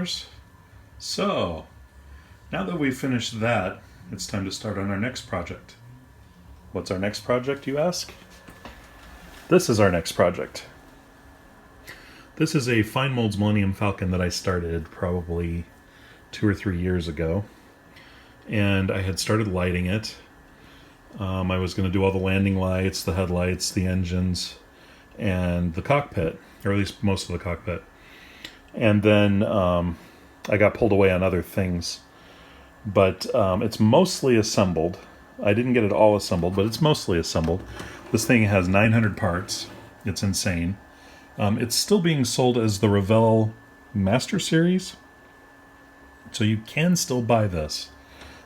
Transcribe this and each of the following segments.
explorers. So, now that we've finished that, it's time to start on our next project. What's our next project, you ask? This is our next project. This is a Fine Molds Millennium Falcon that I started probably 2 or 3 years ago. And I had started lighting it. I was going to do all the landing lights, the headlights, the engines, and the cockpit, or at least most of the cockpit. And then I got pulled away on other things. But it's mostly assembled. I didn't get it all assembled, but it's mostly assembled. This thing has 900 parts. It's insane. It's still being sold as the Revell Master Series. So you can still buy this.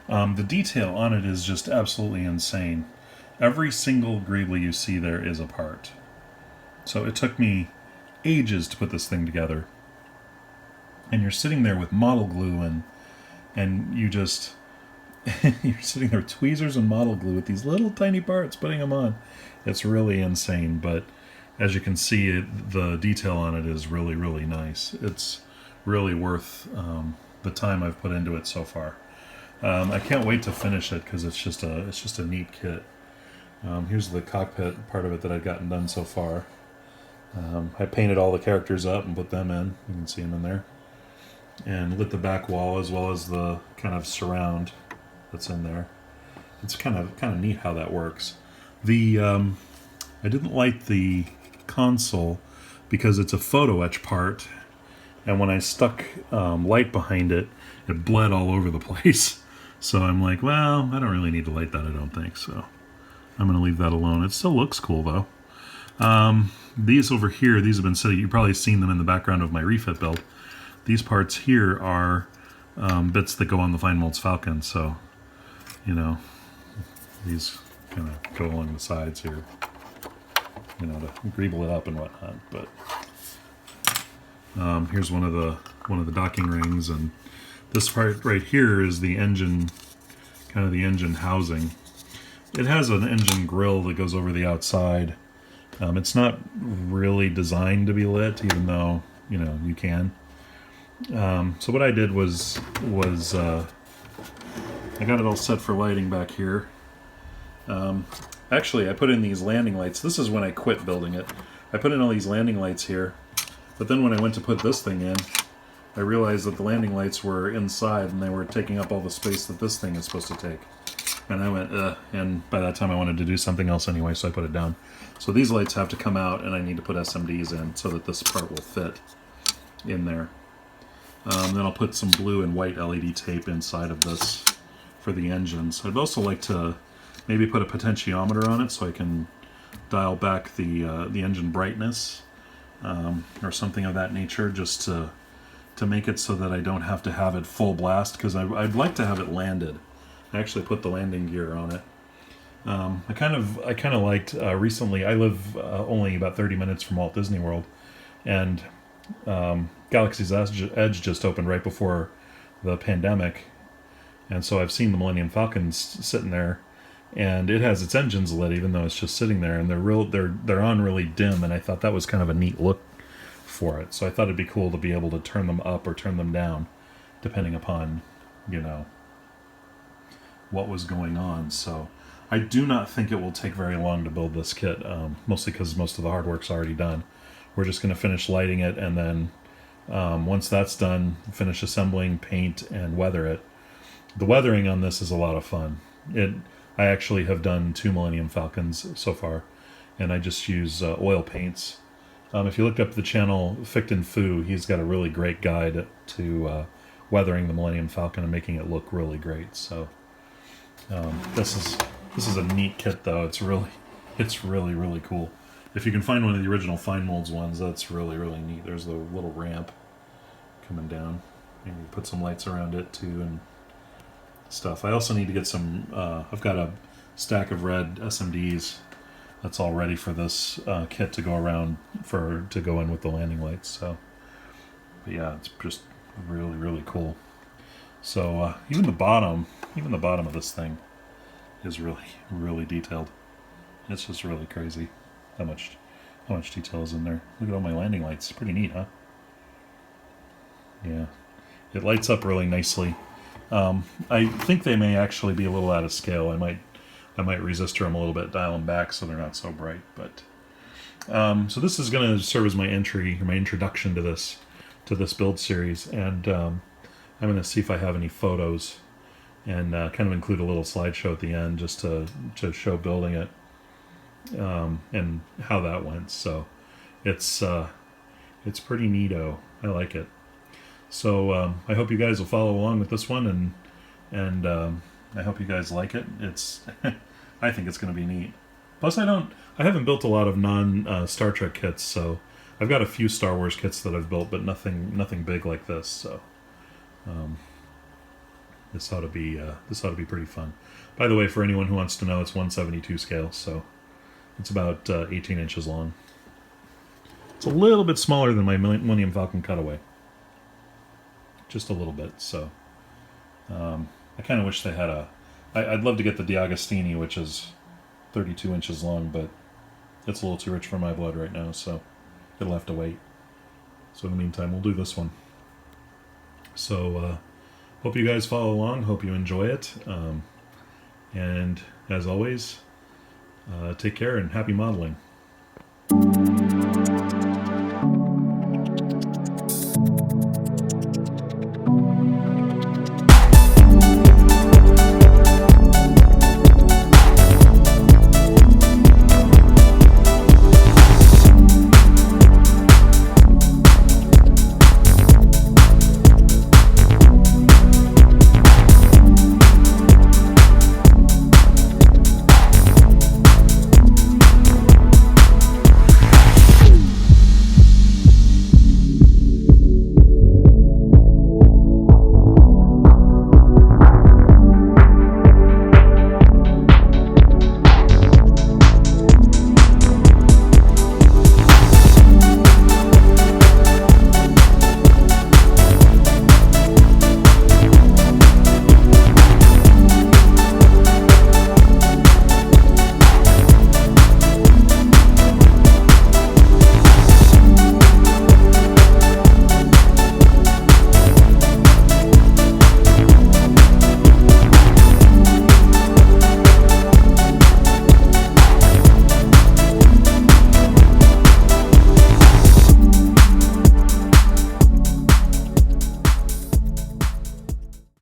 The detail on it is just absolutely insane. Every single greebly you see there is a part. So it took me ages to put this thing together. And you're sitting there with model glue and you just you're sitting there with tweezers and model glue with these little tiny parts, putting them on. It's really insane, but as you can see, the detail on it is really, really nice. It's really worth the time I've put into it so far. I can't wait to finish it because it's just a neat kit. Here's the cockpit part of it that I've gotten done so far. I painted all the characters up and put them in. You can see them in there. And lit the back wall as well as the kind of surround that's in there. It's kind of neat how that works. I didn't light the console because it's a photo etch part, and when I stuck light behind it, it bled all over the place. So I'm like, well, I don't really need to light that, I don't think. So I'm going to leave that alone. It still looks cool though. These over here, these have been sitting. You've probably seen them in the background of my refit build. These parts here are bits that go on the Fine Molds Falcon, so, you know, these kind of go along the sides here, you know, to greeble it up and whatnot. But here's one of the docking rings, and this part right here is the engine, kind of the engine housing. It has an engine grill that goes over the outside. It's not really designed to be lit, even though, you know, you can. So what I did was I got it all set for lighting back here. Actually, I put in these landing lights. This is when I quit building it. I put in all these landing lights here, but then when I went to put this thing in, I realized that the landing lights were inside and they were taking up all the space that this thing is supposed to take. And I went, and by that time I wanted to do something else anyway, so I put it down. So these lights have to come out, and I need to put SMDs in so that this part will fit in there. Then I'll put some blue and white LED tape inside of this for the engines. I'd also like to maybe put a potentiometer on it so I can dial back the engine brightness or something of that nature, just to make it so that I don't have to have it full blast, because I'd like to have it landed. I actually put the landing gear on it. I kind of liked recently. I live only about 30 minutes from Walt Disney World, and Galaxy's Edge just opened right before the pandemic, and so I've seen the Millennium Falcon sitting there, and it has its engines lit even though it's just sitting there, and they're on really dim, and I thought that was kind of a neat look for it. So I thought it'd be cool to be able to turn them up or turn them down depending upon, you know, what was going on. So I do not think it will take very long to build this kit, mostly because most of the hard work's already done. We're just going to finish lighting it, and then once that's done, finish assembling, paint, and weather it. The weathering on this is a lot of fun. I actually have done 2 Millennium Falcons so far, and I just use oil paints. If you look up the channel Fictin Fu, he's got a really great guide to weathering the Millennium Falcon and making it look really great. So this is a neat kit, though. It's really cool. If you can find one of the original Fine Molds ones, that's really, really neat. There's the little ramp coming down. And you put some lights around it, too, and stuff. I also need to get some... I've got a stack of red SMDs that's all ready for this kit to go around, to go in with the landing lights. So, but yeah, it's just really, really cool. So even the bottom of this thing is really, really detailed. It's just really crazy how much detail is in there. Look at all my landing lights. Pretty neat, huh? Yeah. It lights up really nicely. I think they may actually be a little out of scale. I might resistor them a little bit, dial them back so they're not so bright. But so this is going to serve as my entry, or my introduction to this build series, and I'm going to see if I have any photos and kind of include a little slideshow at the end just to show building it and how that went. So it's pretty neato. I like it. So I hope you guys will follow along with this one, and I hope you guys like it. It's I think it's going to be neat. Plus, I haven't built a lot of non Star Trek kits, so I've got a few Star Wars kits that I've built, but nothing big like this. So this ought to be pretty fun. By the way, for anyone who wants to know, it's 1/72 scale, so it's about 18 inches long. It's a little bit smaller than my Millennium Falcon cutaway. Just a little bit, so I kind of wish they had I'd love to get the D'Agostini, which is 32 inches long, but it's a little too rich for my blood right now, so it'll have to wait. So in the meantime, we'll do this one. So hope you guys follow along, hope you enjoy it, and as always, take care and happy modeling.